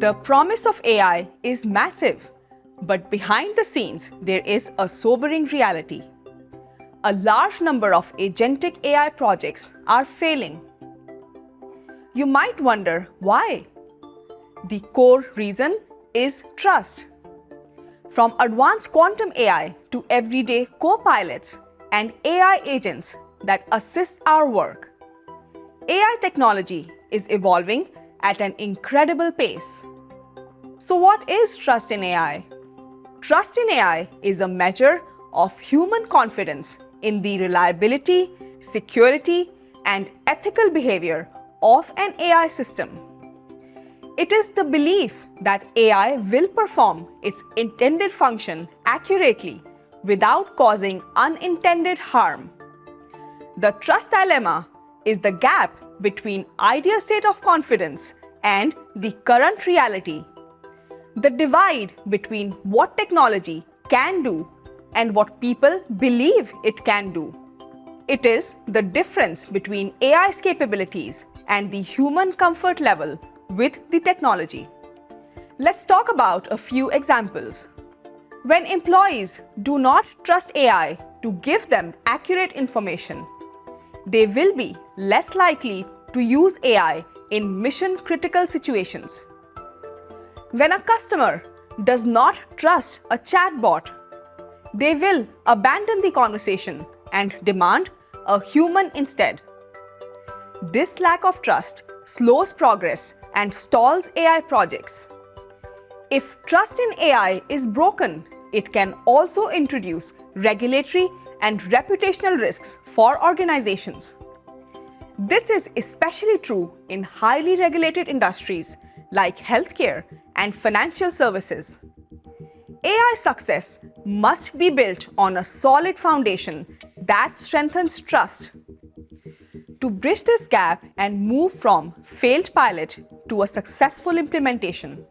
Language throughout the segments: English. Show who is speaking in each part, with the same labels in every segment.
Speaker 1: The promise of AI is massive, but behind the scenes, there is a sobering reality. A large number of agentic AI projects are failing. You might wonder why. The core reason is trust. From advanced quantum AI to everyday co-pilots and AI agents that assist our work, AI technology is evolving at an incredible pace. So what is trust in AI? Trust in AI is a measure of human confidence in the reliability, security, and ethical behavior of an AI system. It is the belief that AI will perform its intended function accurately without causing unintended harm. The trust dilemma is the gap between ideal state of confidence and the current reality. The divide between what technology can do and what people believe it can do. It is the difference between AI's capabilities and the human comfort level with the technology. Let's talk about a few examples. When employees do not trust AI to give them accurate information, they will be less likely to use AI in mission-critical situations. When a customer does not trust a chatbot, they will abandon the conversation and demand a human instead. This lack of trust slows progress and stalls AI projects. If trust in AI is broken, it can also introduce regulatory and reputational risks for organizations. This is especially true in highly regulated industries like healthcare and financial services. AI success must be built on a solid foundation that strengthens trust. To bridge this gap and move from failed pilot to a successful implementation,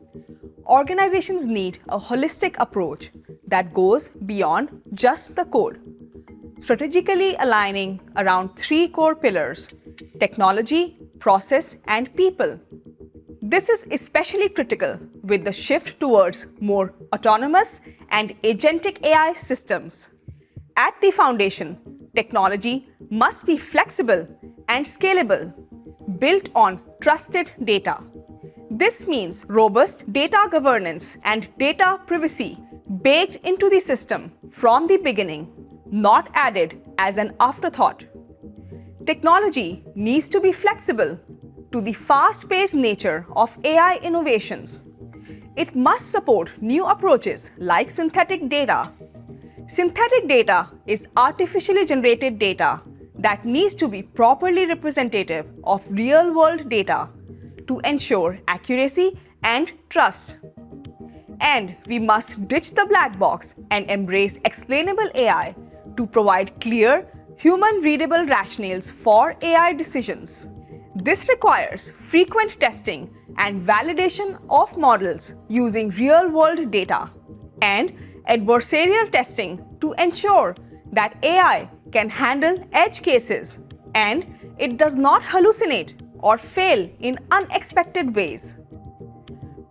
Speaker 1: organizations need a holistic approach that goes beyond just the code, strategically aligning around three core pillars: technology, process, and people. This is especially critical with the shift towards more autonomous and agentic AI systems. At the foundation, technology must be flexible and scalable, built on trusted data. This means robust data governance and data privacy baked into the system from the beginning, not added as an afterthought. Technology needs to be flexible to the fast-paced nature of AI innovations. It must support new approaches like synthetic data. Synthetic data is artificially generated data that needs to be properly representative of real-world data to ensure accuracy and trust. And we must ditch the black box and embrace explainable AI to provide clear, human-readable rationales for AI decisions. This requires frequent testing and validation of models using real-world data and adversarial testing to ensure that AI can handle edge cases and it does not hallucinate or fail in unexpected ways.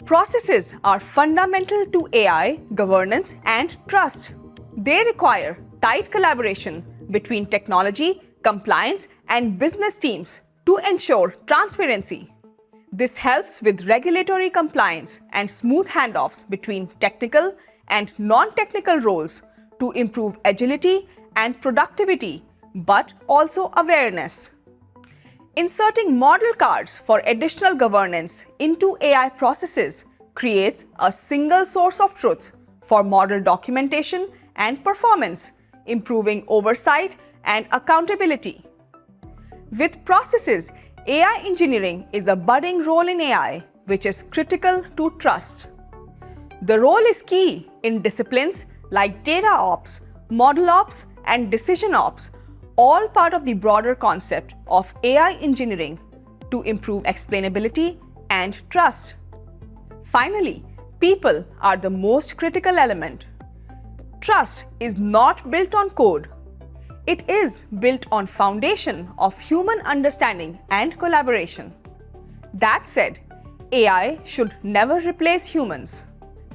Speaker 1: Processes are fundamental to AI governance and trust. They require tight collaboration between technology, compliance, and business teams to ensure transparency. This helps with regulatory compliance and smooth handoffs between technical and non-technical roles to improve agility and productivity, but also awareness. Inserting model cards for additional governance into AI processes creates a single source of truth for model documentation and performance, improving oversight and accountability. With processes, AI engineering is a budding role in AI, which is critical to trust. The role is key in disciplines like data ops, model ops, and decision ops, all part of the broader concept of AI engineering to improve explainability and trust. Finally, people are the most critical element. Trust is not built on code. It is built on foundation of human understanding and collaboration. That said, AI should never replace humans.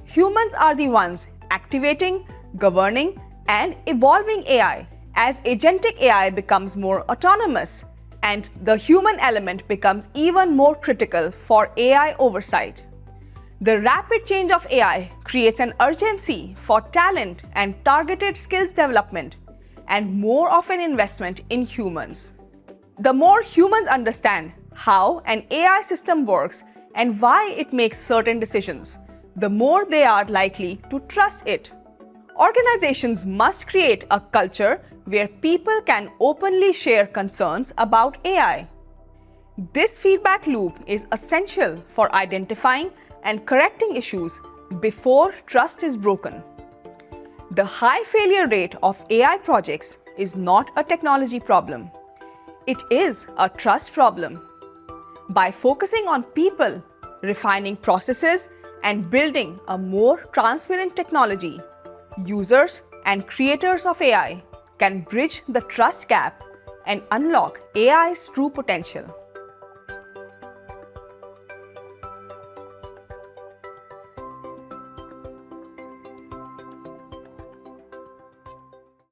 Speaker 1: Humans are the ones activating, governing, and evolving AI. As agentic AI becomes more autonomous, and the human element becomes even more critical for AI oversight. The rapid change of AI creates an urgency for talent and targeted skills development, and more of an investment in humans. The more humans understand how an AI system works and why it makes certain decisions, the more they are likely to trust it. Organizations must create a culture where people can openly share concerns about AI. This feedback loop is essential for identifying and correcting issues before trust is broken. The high failure rate of AI projects is not a technology problem. It is a trust problem. By focusing on people, refining processes, and building a more transparent technology, users and creators of AI can bridge the trust gap and unlock AI's true potential.